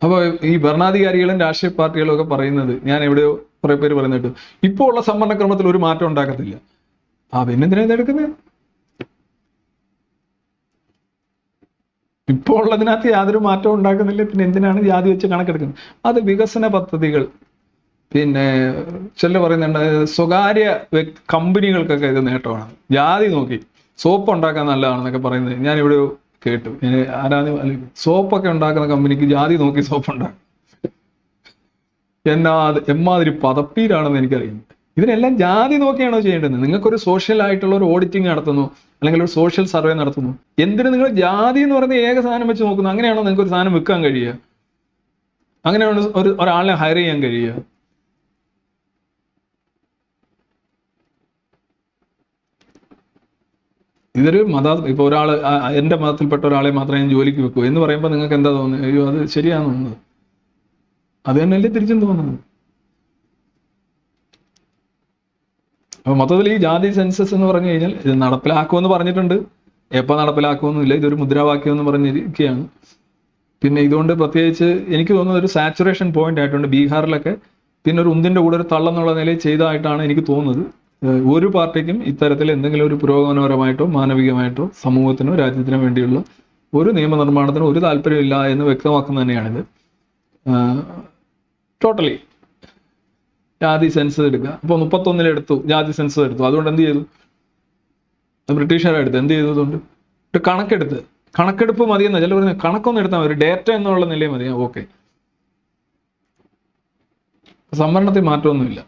അപ്പോൾ ഈ ഭരണാധികാരികളും രാഷ്ട്രീയ പാർട്ടികളും ഒക്കെ പറയുന്നത്, ഞാൻ എവിടെയോ കുറെ പേര് പറയുന്നിട്ട്, ഇപ്പോൾ ഉള്ള സംവരണ ക്രമത്തിൽ ഒരു മാറ്റം ഉണ്ടാക്കത്തില്ല. പിന്നെന്തിനാ ഇതെടുക്കുന്നത്? ഇപ്പോൾ ഉള്ളതിനകത്ത് യാതൊരു മാറ്റവും ഉണ്ടാക്കുന്നില്ല, പിന്നെ എന്തിനാണ് ജാതി വെച്ച് കണക്കെടുക്കുന്നത്? അത് വികസന പദ്ധതികൾ, പിന്നെ ചില പറയുന്നുണ്ട് സ്വകാര്യ കമ്പനികൾക്കൊക്കെ ഇത് നേട്ടമാണ്. ജാതി നോക്കി സോപ്പ് ഉണ്ടാക്കാൻ നല്ലതാണെന്നൊക്കെ പറയുന്നത് ഞാൻ എവിടെയോ കേട്ടു. സോപ്പൊക്കെ ഉണ്ടാക്കുന്ന കമ്പനിക്ക് ജാതി നോക്കി സോപ്പ് ഉണ്ടാക്കും. എമ്മാതിരി പദപ്പീരാണെന്ന് എനിക്കറിയാം. ഇതിനെല്ലാം ജാതി നോക്കിയാണോ ചെയ്യേണ്ടത്? നിങ്ങൾക്കൊരു സോഷ്യൽ ആയിട്ടുള്ള ഒരു ഓഡിറ്റിംഗ് നടത്തുന്നു, അല്ലെങ്കിൽ ഒരു സോഷ്യൽ സർവേ നടത്തുന്നു. എന്തിനു നിങ്ങൾ ജാതി എന്ന് പറയുന്ന ഏക സാധനം വെച്ച് നോക്കുന്നു? അങ്ങനെയാണോ നിങ്ങൾക്ക് ഒരു സാധനം വിൽക്കാൻ കഴിയുക? അങ്ങനെയാണ് ഒരാളെ ഹയർ ചെയ്യാൻ കഴിയുക? ഇതൊരു ഇപ്പൊ ഒരാള് എന്റെ മതത്തിൽപ്പെട്ട ഒരാളെ മാത്രമേ ഞാൻ ജോലിക്ക് വെക്കൂ എന്ന് പറയുമ്പോൾ നിങ്ങൾക്ക് എന്താ തോന്നുന്നത്? അയ്യോ അത് ശരിയാണെന്ന് തോന്നുന്നത്. അത് തന്നെയല്ലേ തിരിച്ചും തോന്നുന്നത്. അപ്പൊ മൊത്തത്തിൽ ഈ ജാതി സെൻസസ് എന്ന് പറഞ്ഞു കഴിഞ്ഞാൽ ഇത് നടപ്പിലാക്കുമെന്ന് പറഞ്ഞിട്ടുണ്ട്. എപ്പോൾ നടപ്പിലാക്കുമെന്നില്ല. ഇതൊരു മുദ്രാവാക്യം എന്ന് പറഞ്ഞിരിക്കുകയാണ്. പിന്നെ ഇതുകൊണ്ട് പ്രത്യേകിച്ച് എനിക്ക് തോന്നുന്നത് ഒരു സാച്ചുറേഷൻ പോയിന്റ് ആയിട്ടുണ്ട് ബീഹാറിലൊക്കെ. പിന്നെ ഒരു ഉന്തിന്റെ കൂടെ ഒരു തള്ളെന്നുള്ള നിലയിൽ ചെയ്തതായിട്ടാണ് എനിക്ക് തോന്നുന്നത്. ഒരു പാർട്ടിക്കും ഇത്തരത്തിൽ എന്തെങ്കിലും ഒരു പുരോഗമനപരമായിട്ടോ മാനവികമായിട്ടോ സമൂഹത്തിനോ രാജ്യത്തിനോ വേണ്ടിയുള്ള ഒരു നിയമനിർമ്മാണത്തിനോ ഒരു താല്പര്യമില്ല എന്ന് വ്യക്തമാക്കുന്ന തന്നെയാണിത്. ടോട്ടലി ജാതി സെൻസസ് എടുക്കുക. അപ്പോൾ 31 എടുത്തു, ജാതി സെൻസസ് എടുത്തു. അതുകൊണ്ട് എന്ത് ചെയ്തു? ബ്രിട്ടീഷുകാരെടുത്ത് എന്ത് ചെയ്തതുകൊണ്ട് കണക്കെടുപ്പ് മതിയെന്ന ചില പറയുന്നത്. കണക്കൊന്നും എടുത്താൽ മതി, ഡേറ്റ എന്നുള്ള നിലയിൽ മതി. ഓക്കെ, സംവരണത്തിൽ മാറ്റമൊന്നുമില്ല.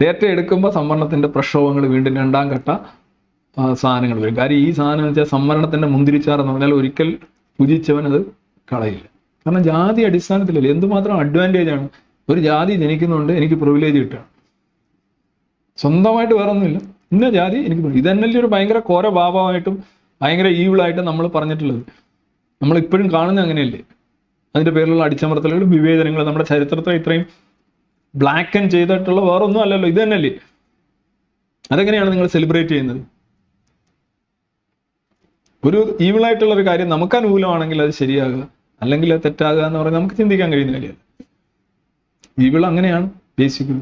ഡേറ്റ എടുക്കുമ്പോൾ സംവരണത്തിന്റെ പ്രക്ഷോഭങ്ങൾ വീണ്ടും രണ്ടാം ഘട്ട സാധനങ്ങൾ വരും. കാര്യം ഈ സാധനം വെച്ചാൽ സംവരണത്തിന്റെ മുന്തിരിച്ചാർ എന്ന് പറഞ്ഞാൽ ഒരിക്കൽ പുജിച്ചവൻ അത് കളയില്ല. കാരണം ജാതി അടിസ്ഥാനത്തിലല്ലേ. എന്തുമാത്രം അഡ്വാൻറ്റേജ് ആണ്. ഒരു ജാതി ജനിക്കുന്നുണ്ട്, എനിക്ക് പ്രിവിലേജ് കിട്ടുകയാണ്. സ്വന്തമായിട്ട് വേറെ ഒന്നുമില്ല. ഇന്ന ജാതി എനിക്ക് ഇതന്നല്ലേ ഒരു ഭയങ്കര ഘോര ഭാവമായിട്ടും ഭയങ്കര ഈവിളായിട്ടും നമ്മൾ പറഞ്ഞിട്ടുള്ളത്. നമ്മളിപ്പോഴും കാണുന്നത് അങ്ങനെയല്ലേ. അതിന്റെ പേരിലുള്ള അടിച്ചമർത്തലുകളും വിവേചനങ്ങളും നമ്മുടെ ചരിത്രത്തെ ഇത്രയും ബ്ലാക്ക് ആൻഡ് ചെയ്തിട്ടുള്ള വേറൊന്നും അല്ലല്ലോ, ഇത് തന്നെയല്ലേ. അതെങ്ങനെയാണ് നിങ്ങൾ സെലിബ്രേറ്റ് ചെയ്യുന്നത്? ഒരു ഈവിളായിട്ടുള്ള ഒരു കാര്യം നമുക്ക് അനുകൂലമാണെങ്കിൽ അത് ശരിയാകുക, അല്ലെങ്കിൽ അത് തെറ്റാകുക എന്ന് പറഞ്ഞാൽ നമുക്ക് ചിന്തിക്കാൻ കഴിയുന്ന കാര്യമല്ല. ഈവിൾ അങ്ങനെയാണ് ബേസിക്കലി.